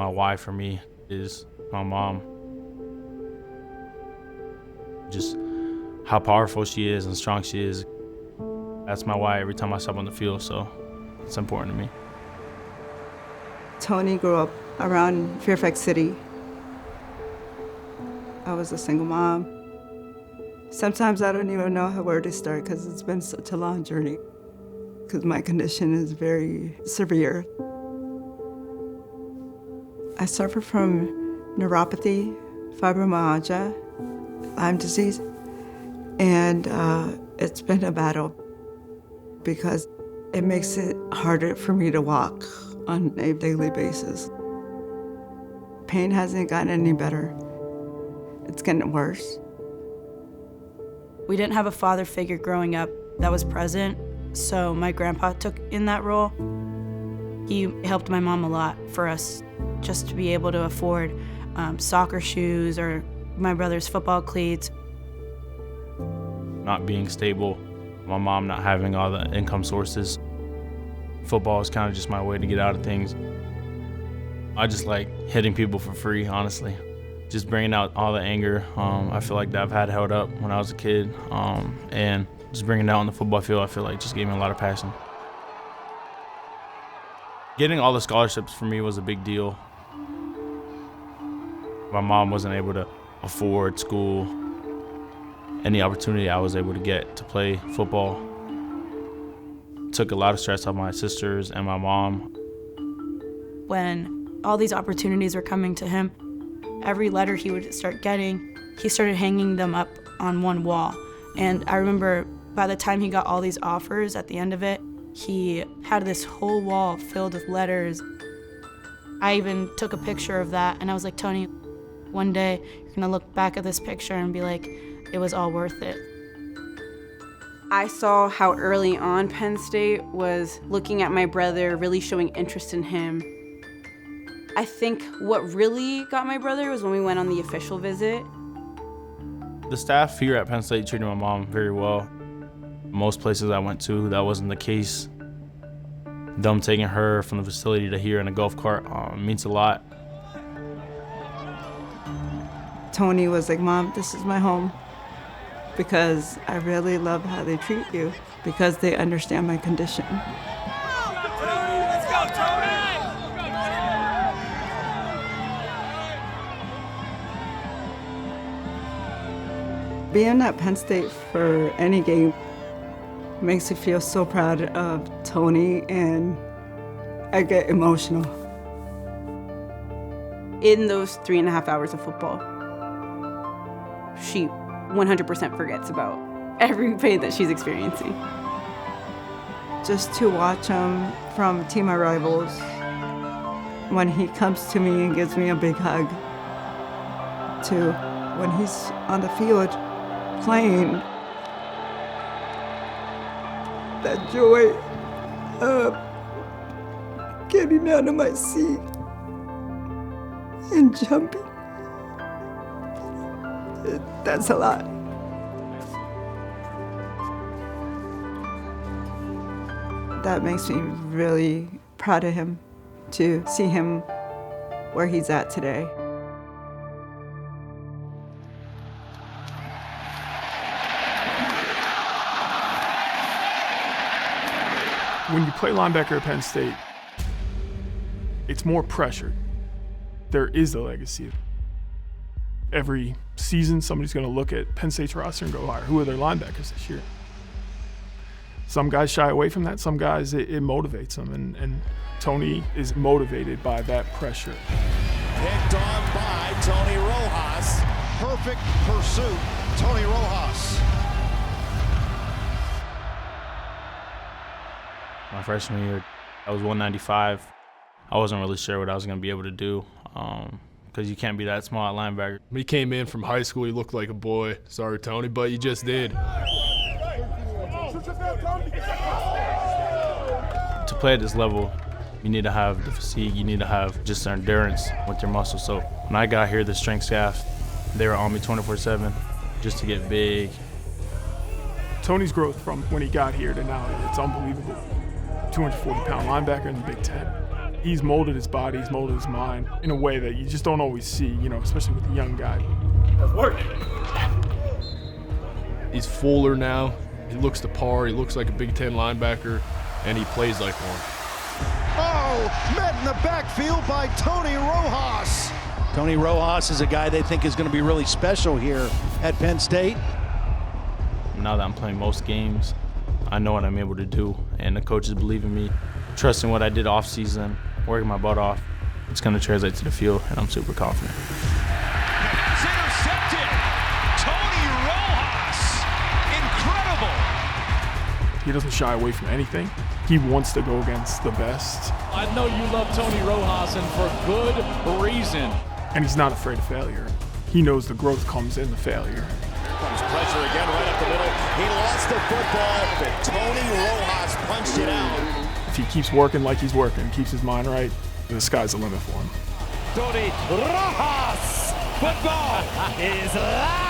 My why for me is my mom. Just how powerful she is and strong she is. That's my why every time I step on the field, so it's important to me. Tony grew up around Fairfax City. I was a single mom. Sometimes I don't even know where to start because it's been such a long journey. Because my condition is very severe. I suffer from neuropathy, fibromyalgia, Lyme disease, and it's been a battle because it makes it harder for me to walk on a daily basis. Pain hasn't gotten any better. It's getting worse. We didn't have a father figure growing up that was present, so my grandpa took in that role. He helped my mom a lot for us just to be able to afford soccer shoes or my brother's football cleats. Not being stable, my mom not having all the income sources. Football is kind of just my way to get out of things. I just like hitting people for free, honestly. Just bringing out all the anger I feel like that I've had held up when I was a kid. And just bringing it out on the football field, I feel like just gave me a lot of passion. Getting all the scholarships for me was a big deal. My mom wasn't able to afford school. Any opportunity I was able to get to play football took a lot of stress off my sisters and my mom. When all these opportunities were coming to him, every letter he would start getting, he started hanging them up on one wall. And I remember by the time he got all these offers at the end of it, he had this whole wall filled with letters. I even took a picture of that, and I was like, Tony, one day you're gonna look back at this picture and be like, it was all worth it. I saw how early on Penn State was looking at my brother, really showing interest in him. I think what really got my brother was when we went on the official visit. The staff here at Penn State treated my mom very well. Most places I went to, that wasn't the case. Them taking her from the facility to here in a golf cart means a lot. Tony was like, Mom, this is my home. Because I really love how they treat you, because they understand my condition. Let's go, Tony! Being at Penn State for any game makes me feel so proud of Tony, and I get emotional. In those 3.5 hours of football, she 100% forgets about every pain that she's experiencing. Just to watch him from Team My Rivals, when he comes to me and gives me a big hug, to when he's on the field playing, that joy of getting out of my seat and jumping. That's a lot. That makes me really proud of him, to see him where he's at today. When you play linebacker at Penn State, it's more pressure. There is a legacy. Every season, somebody's going to look at Penn State's roster and go, all right, who are their linebackers this year? Some guys shy away from that. Some guys, it motivates them. And Tony is motivated by that pressure. Picked on by Tony Rojas. Perfect pursuit, Tony Rojas. My freshman year, I was 195. I wasn't really sure what I was going to be able to do because you can't be that small at linebacker. When he came in from high school, he looked like a boy. Sorry, Tony, but you just did. To play at this level, you need to have the physique, you need to have just the endurance with your muscles. So when I got here, the strength staff, they were on me 24/7 just to get big. Tony's growth from when he got here to now, it's unbelievable. 240-pound linebacker in the Big Ten. He's molded his body, he's molded his mind in a way that you just don't always see, especially with a young guy. That's working. He's fuller now. He looks the par. He looks like a Big Ten linebacker, and he plays like one. Oh, met in the backfield by Tony Rojas. Tony Rojas is a guy they think is going to be really special here at Penn State. Now that I'm playing most games, I know what I'm able to do, and the coaches believe in me, trusting what I did off season, working my butt off. It's going to translate to the field, and I'm super confident. It's intercepted. Tony Rojas. Incredible. He doesn't shy away from anything. He wants to go against the best. I know you love Tony Rojas, and for good reason. And he's not afraid of failure. He knows the growth comes in the failure. Here comes pressure again right up the middle. He lost the football, but Tony Rojas punched it out. If he keeps working like he's working, keeps his mind right, the sky's the limit for him. Tony Rojas. Football is live.